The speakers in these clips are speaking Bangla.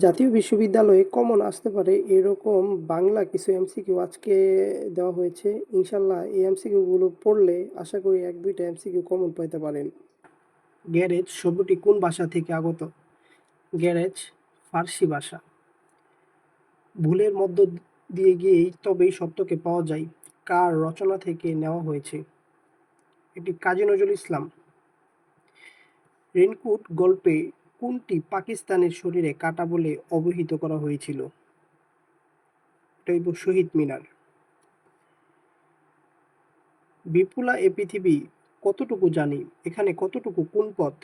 জাতীয় বিশ্ববিদ্যালয়ে কমন আসতে পারে এরকম বাংলা কিছু এমসিকিউ আজকে দেওয়া হয়েছে। ইনশাল্লাহ এই এমসিকিউ গুলো পড়লে আশা করি এক দুইটা এমসিকিউ কমন পাইতে পারেন। গ্যারেজ শব্দটি কোন ভাষা থেকে আগত? গ্যারেজ ফার্সি ভাষা। ভুলের মধ্য দিয়ে গিয়েই তবেই সত্যকে পাওয়া যায়, কার রচনা থেকে নেওয়া হয়েছে? এটি কাজী নজরুল ইসলাম। রেইনকোট গল্পে কোনটি পাকিস্তানের শরীরে কাটা বলে অভিহিত করা হয়েছিল? এটা হইব শহীদ মিনার। বিপুলা এ পৃথিবী কতটুকু জানি, এখানে কতটুকু কোন পদ,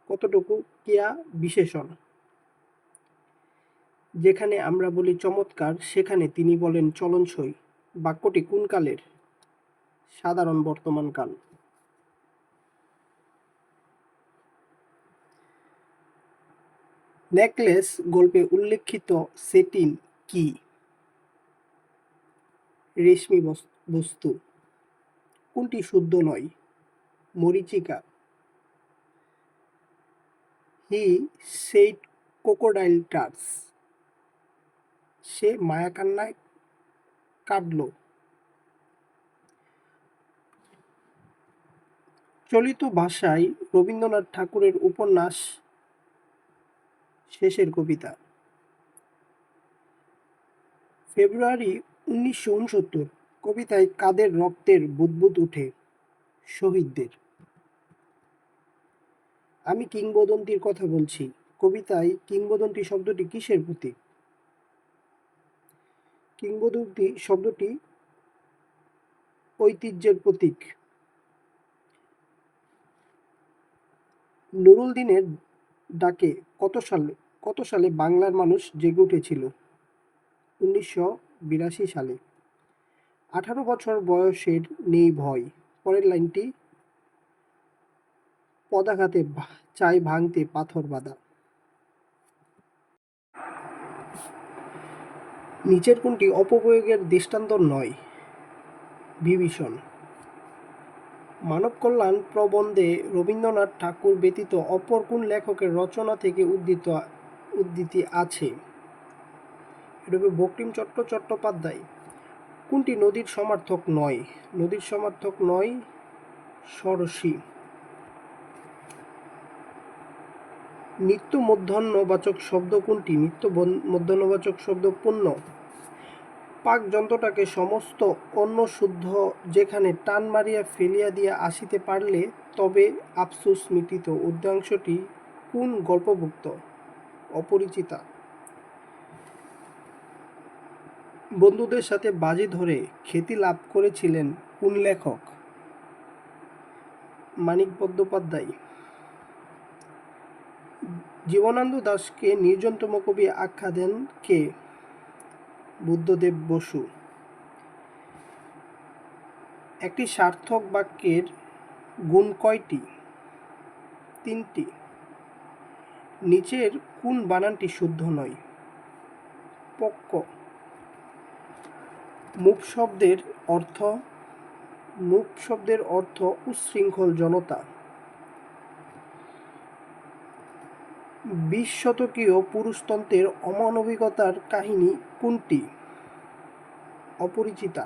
কতটুকু ক্রিয়া বিশেষণ? যেখানে আমরা বলি চমৎকার সেখানে তিনি বলেন চলনসই। বাক্যটি কোন কালের? সাধারণ বর্তমান কাল। নেকলেস গল্পে উল্লেখিত সেটিন কি? রেশমি বস্তু। কোনটি শুদ্ধ নয়? মরীচিকা। He said crocodile tears. সে মায়াকান্নায় কাঁদল। চলিত ভাষায় রবীন্দ্রনাথ ঠাকুরের উপন্যাস শেষের কবিতা। ফেব্রুয়ারি 1969 কবিতায় কাদের রক্তের বুদবুদ উঠে? শহীদদের। আমি কিংবদন্তির কথা বলছি কবিতায় কিংবদন্তি শব্দটি কিসের প্রতীক? কিংবদন্তি শব্দটি ঐতিহ্যের প্রতীক। নুরুল দিনের ডাকে কত সালে বাংলার মানুষ জেগে উঠেছিল? 1982 সালে। 18 বছর বয়সের নেই ভয়, পরের লাইনটি? পদাঘাতে চাই ভাঙতে পাথর বাঁধা। নিচের কোনটি অপপ্রয়োগের দৃষ্টান্ত নয়? বিভীষণ। মানব কল্যাণ প্রবন্ধে রবীন্দ্রনাথ ঠাকুর ব্যতীত অপর কোন লেখকের রচনা থেকে উদ্ধৃতি আছে? এটা হবে বঙ্কিমচন্দ্র চট্টোপাধ্যায়। কোনটি নদীর সমার্থক নয়? নদীর সমার্থক নয় ষোড়শী। নিত্য মধ্যাহ্নবাচক শব্দ কোনটি? নিত্য মধ্যাহ্নবাচক শব্দ পুণ্য। পাক যন্ত্রটাকে সমস্ত অন্ন শুদ্ধ যেখানে টান মারিয়া ফেলিয়া দিয়া আসিতে পারলে তবে আফসোস মিটিত উদ্যাংশটি কোন গল্পভুক্ত? অপরিচিতা। বন্ধুদের সাথে বাজি ধরে খ্যাতি লাভ করেছিলেন কোন লেখক? মানিক বন্দ্যোপাধ্যায়। জীবনানন্দ দাশকে নির্জনতম কবি আখ্যা দেন কে? বুদ্ধদেব বসু। একটি সার্থক বাক্যের গুণ কয়টি? 3টি। নিচের কোন বানানটি শুদ্ধ নয়? পক্ষ। মুখ শব্দের অর্থ উচ্ছৃঙ্খল জনতা। 20 শতকীয় পুরুষতন্ত্রের অমানবিকতার কাহিনী কোনটি? অপরিচিতা।